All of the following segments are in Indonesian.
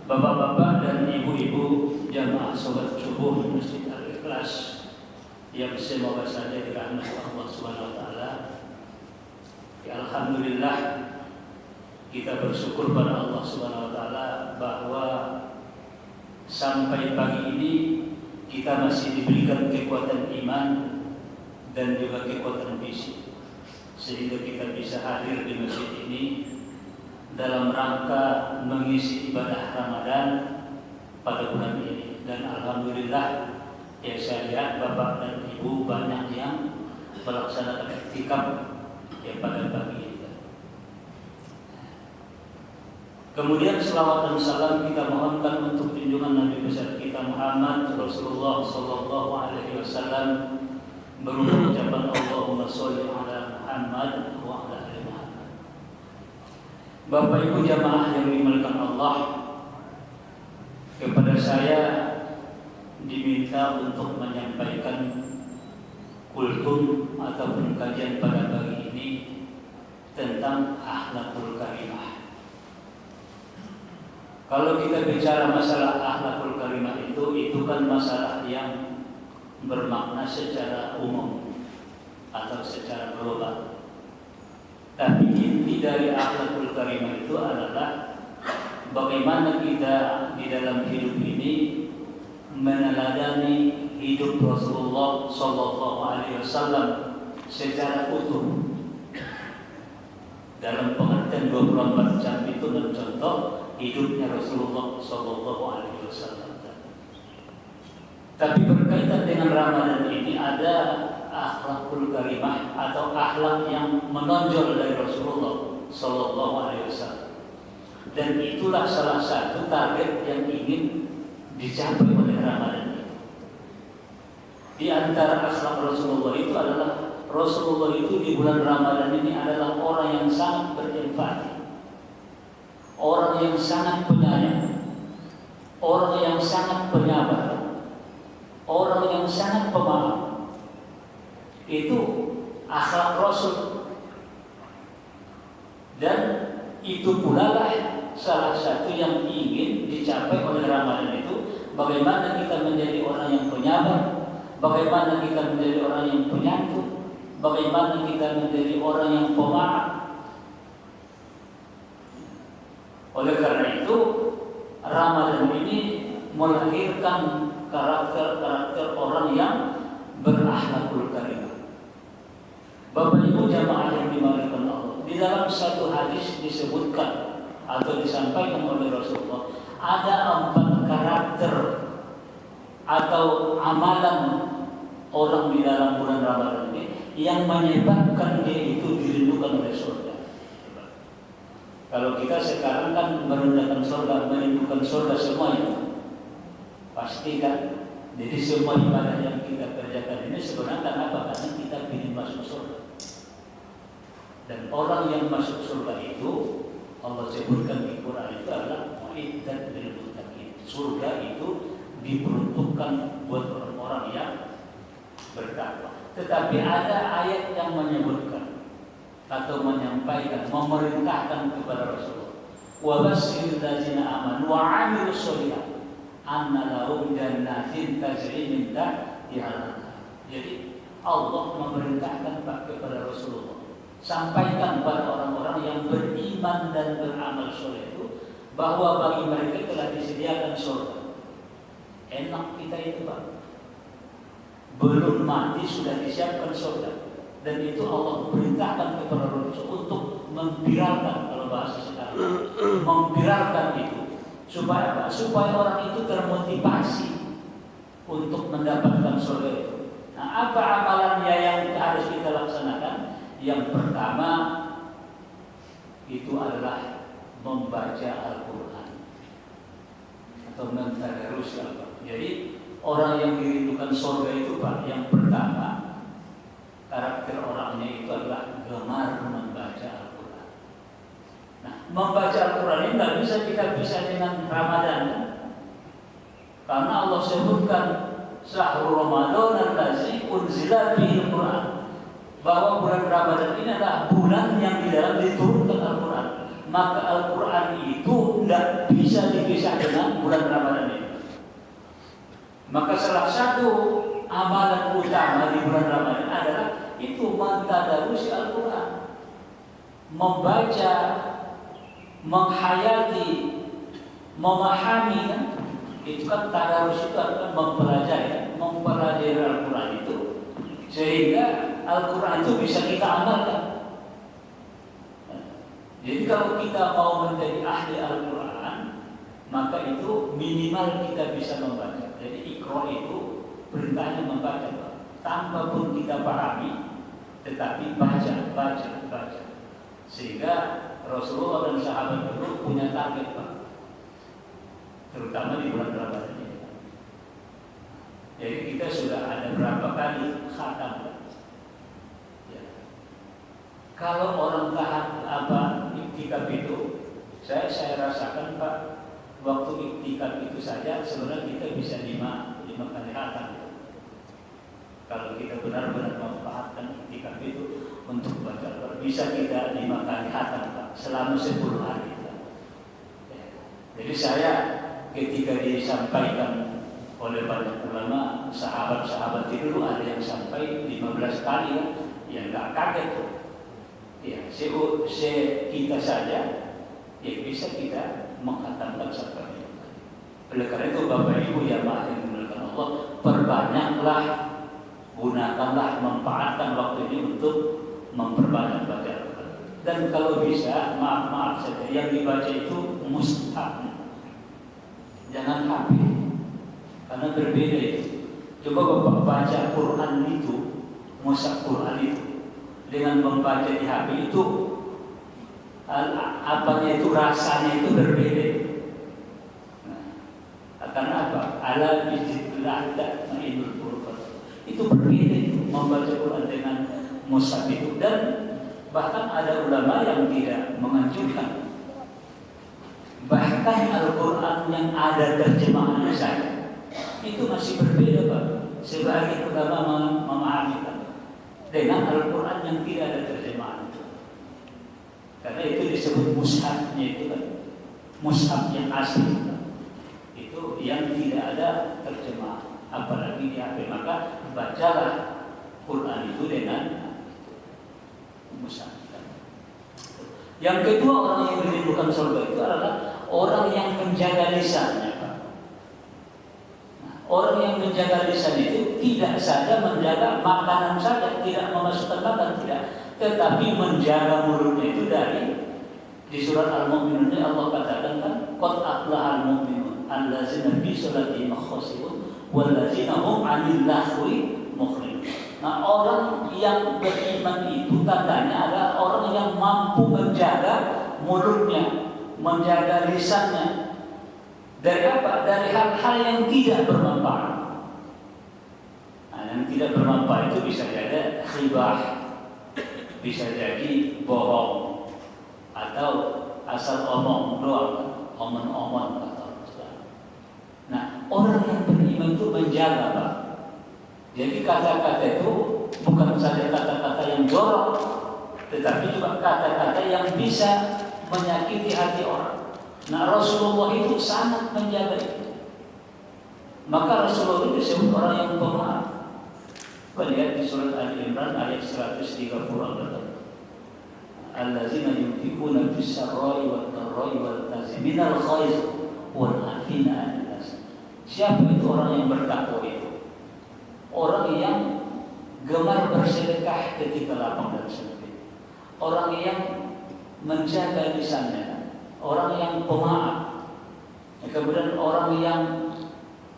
Bapak-bapak dan ibu-ibu jamaah sholat subuh Masjid Al-Ikhlas yang semoga saja dirahmati Allah Subhanahu wa taala. Ya, alhamdulillah kita bersyukur pada Allah Subhanahu wa taala bahwa sampai pagi ini kita masih diberikan kekuatan iman dan juga kekuatan fisik sehingga kita bisa hadir di masjid ini dalam rangka mengisi ibadah Ramadan pada bulan ini. Dan alhamdulillah ya, saya lihat bapak dan ibu banyak yang melaksanakan iktikaf ya pada pagi ini. Kemudian selawat dan salam kita mohonkan untuk junjungan Nabi besar kita Muhammad Rasulullah Sallallahu Alaihi Wasallam berupa ucapan Allahumma sholli ala Muhammad wa ala ali Muhammad. Bapak Ibu jamaah yang dimuliakan Allah, kepada saya diminta untuk menyampaikan kultum ataupun kajian pada pagi ini tentang akhlakul karimah. Kalau kita bicara masalah akhlakul karimah itu kan masalah yang bermakna secara umum atau secara global. Tapi inti dari akhlakul karimah itu adalah bagaimana kita di dalam hidup ini meneladani hidup Rasulullah Sallallahu Alaihi Wasallam secara utuh. Dalam pengertian 24 jam itu dan contoh hidupnya Rasulullah Sallallahu Alaihi Wasallam. Tapi berkaitan dengan Ramadan ini ada akhlakul karimah atau akhlak yang menonjol dari Rasulullah Sallallahu Alaihi Wasallam. Dan itulah salah satu target yang ingin dicapai oleh Ramadan ini. Di antara akhlak Rasulullah itu adalah Rasulullah itu di bulan Ramadan ini adalah orang yang sangat berempati, orang yang sangat penyayang, orang yang sangat penyabar, orang yang sangat pemaaf. Itu akhlak Rasul. Dan itu pula lah salah satu yang ingin dicapai oleh Ramadan itu, bagaimana kita menjadi orang yang penyabar, bagaimana kita menjadi orang yang penyantun, bagaimana kita menjadi orang yang pemaaf. Oleh karena itu Ramadan ini melahirkan karakter-karakter orang yang berakhlakul karimah. Bapak Ibu jamaah yang dimuliakan Allah, di dalam satu hadis disebutkan atau disampaikan oleh Rasulullah ada 4 karakter atau amalan orang di dalam bulan Ramadan ini yang menyebabkan dia itu dirindukan oleh surga. Kalau kita sekarang kan merendahkan surga, merindukan surga semuanya, pasti kan. Jadi semua ibadah yang kita kerjakan ini sebenarnya apa? Karena kita ingin masuk surga. Dan orang yang masuk surga itu Allah sebutkan di Quran itu adalah mu'iddat lil muttaqin. Surga itu diperuntukkan buat orang-orang yang bertakwa. Tetapi ada ayat yang menyebutkan atau menyampaikan, memerintahkan kepada Rasulullah, wa basyiril ladzina amanu wa 'amilus sholihat anna lahum jannatin tajri min tahtiha al-anhar. Jadi Allah memerintahkan kepada Rasulullah, sampaikan pada orang-orang yang beriman dan beramal soleh itu bahwa bagi mereka telah disediakan surga. Enak kita itu Pak, belum mati sudah disiapkan surga. Dan itu Allah perintahkan kepada Rasul untuk memviralkan, kalau bahasa sekarang, memviralkan itu supaya apa? Supaya orang itu termotivasi untuk mendapatkan surga itu. Nah, apa amalannya yang harus kita laksanakan? Yang pertama itu adalah membaca Al-Quran atau mentadarus Al-Quran. Jadi orang yang dirindukan surga itu Pak, yang pertama karakter orangnya itu adalah gemar membaca Al-Quran. Nah, membaca Al-Quran ini tidak bisa kita pisah dengan Ramadan, karena Allah sebutkan Syahrul Ramadan allazi unzila fihi Al-Quran, bahwa bulan Ramadan ini adalah bulan yang di dalam diturunkan Al-Quran. Maka Al-Quran itu tidak bisa dipisah dengan bulan Ramadan ini. Maka salah satu amalan utama di bulan Ramadan adalah itu mentadarusi Al-Quran, membaca, menghayati, memahami kan? Itu kan tadarus itu adalah mempelajari Al-Quran itu sehingga Al-Quran itu bisa kita amalkan. Jadi kalau kita mau menjadi ahli Al-Quran, maka itu minimal kita bisa membaca. Jadi Iqra itu perintahnya membaca, tanpa pun kita pahami, tetapi baca. Sehingga Rasulullah dan sahabat dulu punya target, Pak, terutama di bulan Ramadan ini. Jadi kita sudah ada berapa kali khatam. Ya. Kalau orang tahan iktikaf itu, saya rasakan, Pak, waktu iktikaf itu saja sebenarnya kita bisa lima kali khatam. Kalau kita benar-benar memanfaatkan iktikaf itu untuk baca, bisa kita 5 kali khatam, Pak, selama 10 hari. Ya. Jadi saya ketika disampaikan oleh banyak ulama, sahabat-sahabat itu dulu ada yang sampai 15 kali, ya nggak kaget tuh. Ya, kita saja ya bisa kita menghatamkan sampai itu. Oleh karena itu Bapak Ibu yang dimuliakan Allah, perbanyaklah, gunakanlah, manfaatkan waktu ini untuk memperbanyak baca. Dan kalau bisa, maaf saja, yang dibaca itu mushaf, jangan HP, karena berbeda itu. Coba Bapak baca Quran itu, mushaf Quran itu, dengan membaca di HP itu, rasanya itu berbeda. Karena apa? Ala bizikrillah tatma'innul qulub. Itu berbeda itu, membaca Quran dengan mushaf itu. Dan bahkan ada ulama yang tidak menganjurkan. Bahkan Al-Quran yang ada terjemahannya saja itu masih berbeda, Pak. Sebagian ulama memahami dengan Al-Quran yang tidak ada terjemahan itu. Karena itu disebut mushafnya itu kan, mushaf yang asli itu yang tidak ada terjemahan, apalagi di HP. Maka bacalah Quran itu dengan mushaf. Yang kedua, orang yang merindukan surga itu adalah orang yang menjaga lisannya, Pak. Nah, orang yang menjaga lisan itu tidak saja menjaga makanan saja, tidak memasukkan makan, tidak, tetapi menjaga mulutnya itu dari, di surat Al-Mu'minun Allah katakan kan, qad aflahal mu'minun allazina fi sholatihim khashi'un wallazina hum 'anil lahwi mukhridun. Nah, orang yang beriman itu tandanya adalah orang yang mampu menjaga mulutnya, menjaga lisannya dari apa? Dari hal-hal yang tidak bermanfaat. Nah, yang tidak bermanfaat itu bisa jadi ghibah, bisa jadi bohong, atau asal omong doang, omong-omong atau. Nah, orang yang beriman itu menjaga, Pak. Jadi kata-kata itu bukan saja kata-kata yang jorok, tetapi juga kata-kata yang bisa menyakiti hati orang. Nah, Rasulullah itu sangat menjaga itu. Maka Rasulullah itu disebut orang yang pemaaf. Lihat di surat Ali Imran ayat 130 Allah. Allazina yunfiquna fis-sarra'i wad-dharra'i wal-kaziminal ghaiz wal-'afina 'anil nas. Siapa itu orang yang bertakwa itu? Orang yang gemar bersedekah ketika lapang dan sempit, orang yang menjaga lisannya, orang yang pemaaf, kemudian orang yang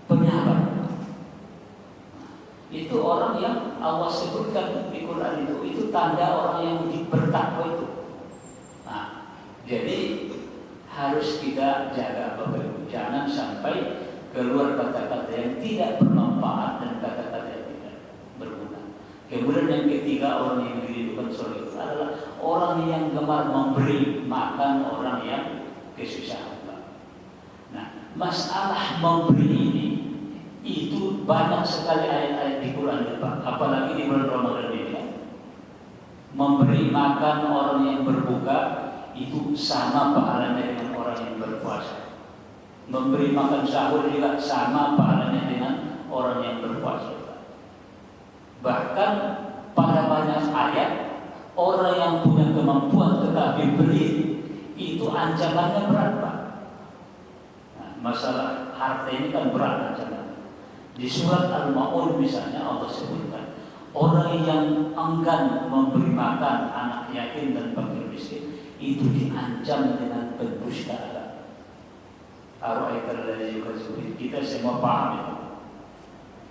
penyabar. Itu orang yang Allah sebutkan di Quran itu tanda orang yang bertakwa itu. Nah, jadi harus kita jaga, Bapak Ibu, jangan sampai keluar kata-kata yang tidak bermanfaat dan kata-kata yang tidak berguna. Kemudian yang ketiga, orang yang diridhokan surga itu adalah orang yang gemar memberi makan orang yang kesusahan. Nah, masalah memberi ini itu banyak sekali ayat-ayat di Quran, Pak. Apalagi di bulan Ramadan ini, memberi makan orang yang berbuka itu sama pahalanya dengan orang yang berpuasa. Memberi makan sahur juga sama pahalanya dengan orang yang berpuasa. Bahkan pada banyak ayat, orang yang punya kemampuan tetapi pelit itu ancamannya berat, Pak. Nah, masalah harta ini kan berat ancaman. Di surat Al-Maun misalnya Allah sebutkan orang yang enggan memberi makan anak yatim dan fakir miskin itu diancam dengan pendustaan. Kita semua paham itu.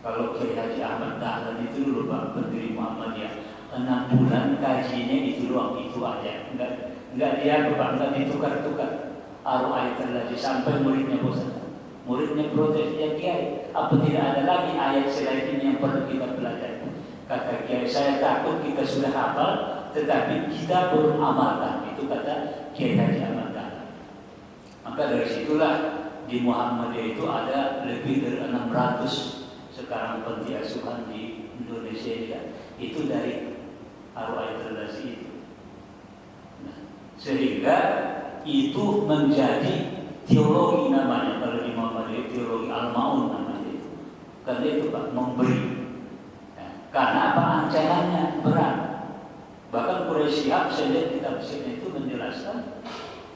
Kalau Kiai Haji Ahmad Dahlan itu dulu Pak pendiri Muhammadiyah 6 bulan kajinya itu doang, itu aja, enggak dia Pak, enggak ditukar-tukar. Ar-Ra'aital sampai muridnya bosan. Muridnya protes, ya Kiai, apa tidak ada lagi ayat selain ini yang perlu kita pelajari? Kata Kiai, saya takut kita sudah hafal, tetapi kita belum amalkan. Itu kata Kiai Haji Ahmad Dahlan. Maka dari situlah di Muhammadiyah itu ada lebih dari 600 sekarang panti asuhan di Indonesia ya. Itu dari Ar-Ra'aital itu. Nah, sehingga itu menjadi teologi namanya kalau di Muhammadiyah, teologi Al-Maun namanya itu. Karena itu Pak memberi. Nah, karena apa ancamannya berat. Bahkan Quraisy Shihab saya lihat di tafsirnya itu menjelaskan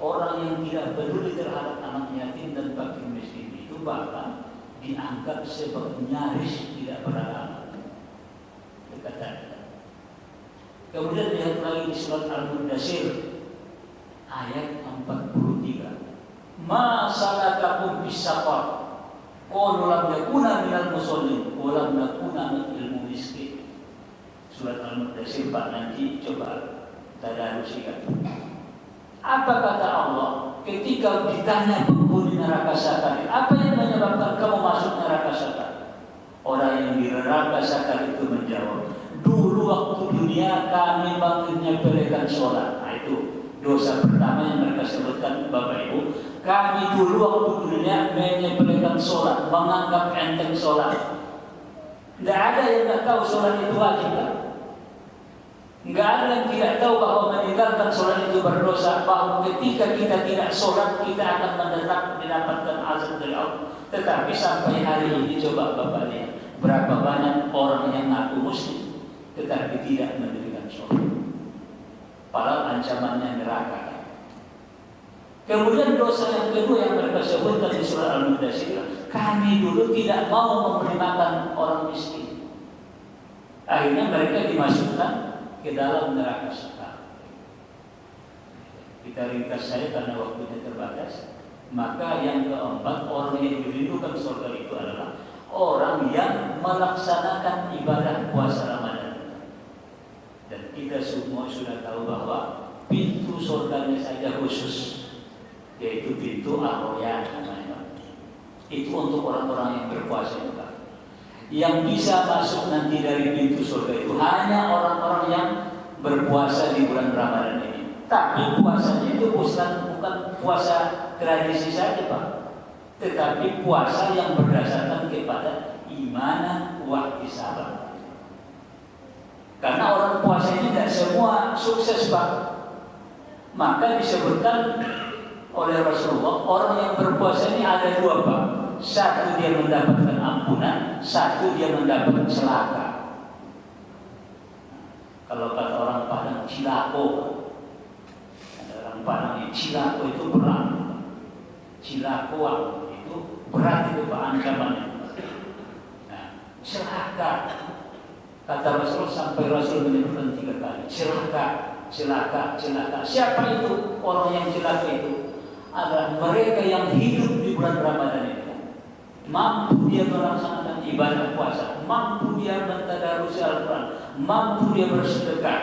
orang yang tidak peduli terhadap anak yatim dan fakir miskin itu bahkan dianggap sebagai nyaris tidak beragama. Kemudian lihat lagi di surat Al-Mudaththir ayat 43. Ma salakakum bis-saqar? Qalu lam nakuna minal musallin wa lam nakuna minal miskin. Surat Al-Mudaththir Pak nanti coba tadarusikan. Apa kata Allah ketika ditanya penghuni neraka sakar, apa yang menyebabkan kamu masuk neraka sakar? Orang yang di neraka sakar itu menjawab, dulu waktu dunia kami menyepelekan sholat. Nah itu dosa pertama yang mereka sebutkan Bapak Ibu. Kami dulu waktu dunia menyepelekan sholat, menganggap enteng sholat. Tidak ada yang tidak tahu sholat itu wajib, kan? Enggak ada yang tidak tahu bahwa meninggalkan sholat itu berdosa, bahwa ketika kita tidak sholat kita akan mendapatkan azab dari Allah. Tetapi sampai hari ini coba Bapak lihat berapa banyak orang yang ngaku muslim tetapi tidak mendirikan sholat, padahal ancamannya neraka. Kemudian dosa yang kedua yang mereka sebutkan di surah Al-Mudaththir, kami dulu tidak mau memberi makan orang miskin. Akhirnya mereka dimasukkan ke dalam neraka sakar. Kita ringkas saja karena waktunya terbatas. Maka yang keempat, orang yang dirindukan surga itu adalah orang yang melaksanakan ibadah puasa Ramadan. Dan kita semua sudah tahu bahwa pintu surganya saja khusus, yaitu pintu Ar-Rayyan namanya. Itu untuk orang-orang yang berpuasa juga. Yang bisa masuk nanti dari pintu surga itu hanya orang-orang yang berpuasa di bulan Ramadan ini. Tapi puasanya itu bukan puasa tradisi saja Pak, tetapi puasa yang berdasarkan kepada iman wa ihtisaban. Karena orang puasa ini tidak semua sukses Pak. Maka disebutkan oleh Rasulullah, orang yang berpuasa ini ada dua Pak. Satu dia mendapatkan ampunan, satu dia mendapatkan celaka. Kalau kata orang Padang cilako, ada orang Padang ini cilako itu berat. Cilakoan itu berat itu Pak ancamannya. Nah, celaka. Kata Rasul sampai Rasul menyebutkan 3 kali. Celaka, celaka, celaka. Siapa itu orang yang celaka itu? Adalah mereka yang hidup di bulan Ramadan ini. Mampu dia melaksanakan ibadah puasa, mampu dia mentadarusi Al-Quran, mampu dia bersedekah,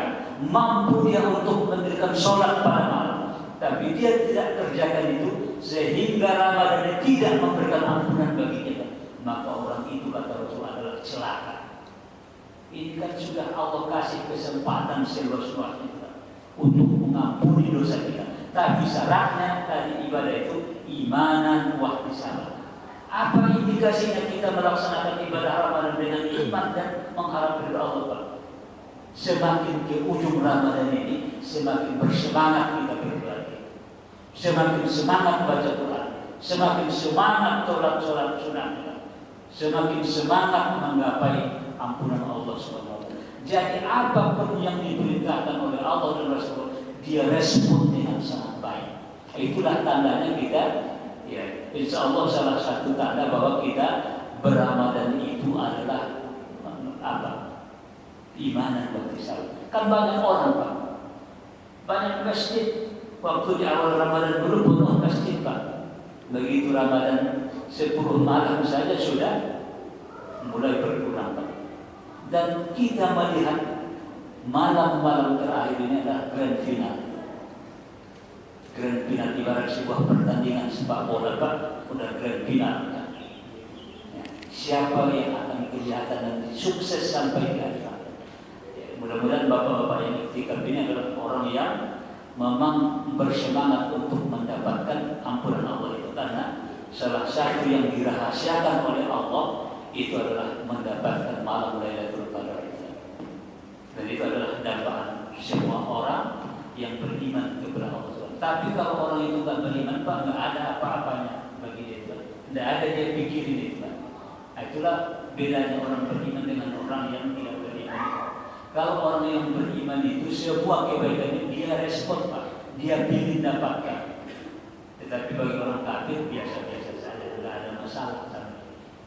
mampu dia untuk mendirikan sholat pada malam. Tapi dia tidak kerjakan itu sehingga Ramadan tidak memberikan ampunan bagi kita. Maka orang itu kata Rasul adalah celaka. Ini kan sudah Allah kasih kesempatan seluas-luasnya untuk mengampuni dosa kita. Tapi syaratnya tadi ibadah itu imanan wa ihtisaban. Apa indikasinya kita melaksanakan ibadah Ramadan dengan iman dan mengharap ridha Allah Pak? Semakin ke ujung Ramadan ini, semakin bersemangat kita beribadah, semakin semangat baca Quran, semakin semangat sholat sunat, semakin semangat menggapai ampunan Allah SWT. Jadi apapun yang diperintahkan oleh Allah dan Rasul, dia respon dengan sangat baik. Itulah tandanya kita, ya, insya Allah salah satu tanda bahwa kita beramal itu adalah apa? Imanan bagi saya. Kan banyak orang, Pak, banyak masjid. Waktu di awal Ramadan dulu penuh masjid, Pak. Begitu Ramadan 10 malam saja sudah mulai berkurang, Pak. Dan kita melihat malam-malam terakhir ini adalah grand final. Grand final ibarat sebuah pertandingan sepak bola, Pak. Udah grand final, Pak. Ya, siapa yang akan kelihatan nanti sukses sampai di akhir? Ya, mudah-mudahan bapak-bapak yang ikhtikaf ini adalah orang yang memang bersemangat untuk mendapatkan ampunan Allah itu, karena salah satu yang dirahasiakan oleh Allah itu adalah mendapatkan malam Lailatul Qadar itu. Dan itu adalah dambaan semua orang yang beriman kepada Allah. Tapi kalau orang itu tidak beriman, Pak, nggak ada apa-apanya bagi dia, Pak. Tidak ada dia pikirin itu, Pak. Itulah bedanya orang beriman dengan orang yang tidak beriman. Kalau orang yang beriman itu semua kebaikannya dia respon, Pak, dia pilih dapatkan. Tetapi bagi orang kafir biasa-biasa saja, tidak ada masalah.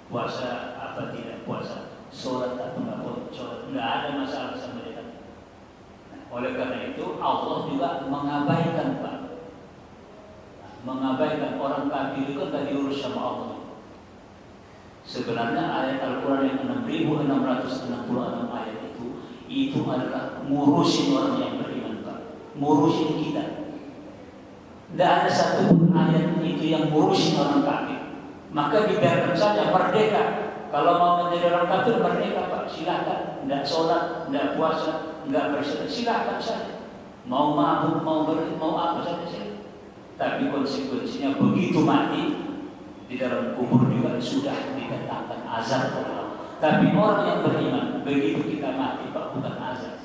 Puasa apa tidak puasa, sholat apa nggak sholat, nggak ada masalah sama dia. Nah, oleh karena itu Allah juga mengabaikan, Pak, mengabaikan orang kafir itu kan tidak diurus sama Allah. Sebenarnya ayat Al-Quran yang 6.666 ayat itu adalah ngurusin orang yang beriman, Pak, ngurusin kita. Tidak ada satu ayat itu yang ngurusin orang kafir. Maka dibiarkan saja merdeka. Kalau mau menjadi orang kafir merdeka, Pak, silakan. Tidak sholat, tidak puasa, tidak bersedekah, silakan saja. Mau mabuk, mau apa saja sih. Tapi konsekuensinya begitu mati di dalam kubur juga sudah dikatakan azab oleh Allah. Tapi orang yang beriman, begitu kita mati, Pak, bukan azab,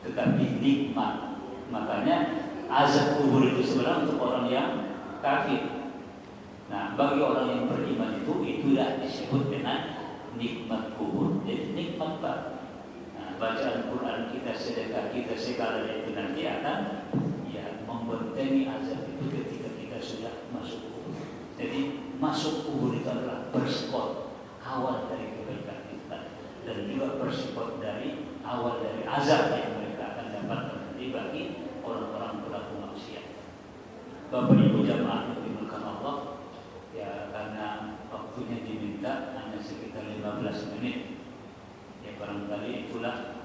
tetapi nikmat. Makanya azab kubur itu sebenarnya untuk orang yang kafir. Nah, bagi orang yang beriman itu itulah disebut dengan nikmat kubur. Jadi nikmat, Pak. Nah, bacaan Quran kita, sedekah kita, segalanya itu nanti akan ya membentengi azab itu ketika kita sudah masuk kubur. Jadi masuk kubur itu adalah berspot awal dari kebaikan kita, dan juga bersifat dari awal dari azab yang mereka akan dapatkan nanti bagi orang-orang pelaku maksiat. Bapak Ibu jamaah yang dimulakan Allah, ya karena waktunya diminta hanya sekitar 15 menit, ya barangkali itulah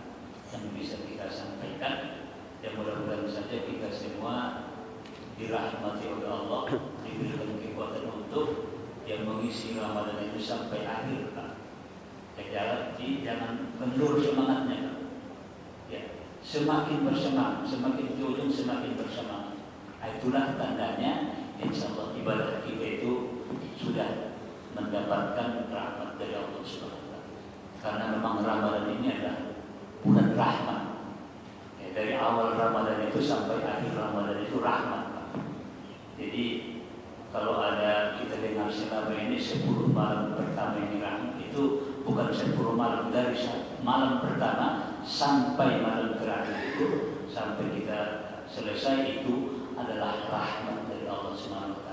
yang bisa kita sampaikan. Ya mudah-mudahan saja kita semua dirahmati oleh Allah, diberikan kekuatan untuk yang mengisi Ramadan itu sampai akhir, Pak. Jangan kendur semangatnya, Pak. Ya, semakin bersemangat, semakin di ujung semakin bersemangat. Itulah tandanya insya Allah ibadah kita itu sudah mendapatkan rahmat dari Allah SWT. Karena memang Ramadan ini adalah bulan rahmat. Ya, dari awal Ramadan itu sampai akhir Ramadan itu rahmat, Pak. Jadi kalau ada kita dengar selama ini 10 malam pertama ini rahmat, itu bukan 10 malam, dari malam pertama sampai malam terakhir itu, sampai kita selesai itu adalah rahmat dari Allah SWT.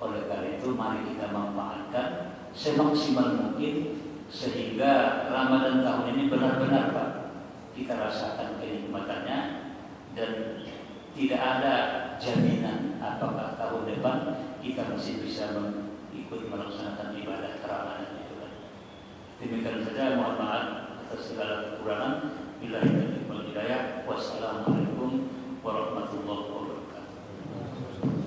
Oleh karena itu mari kita manfaatkan semaksimal mungkin sehingga Ramadan tahun ini benar-benar, Pak, kita rasakan kenikmatannya, dan tidak ada jaminan apakah tahun depan kita masih bisa ikut melaksanakan ibadah Ramadan itu. Demikian saja, mohon maaf atas segala kekurangan. Billahi taufiq wal hidayah. Wassalamualaikum warahmatullahi wabarakatuh.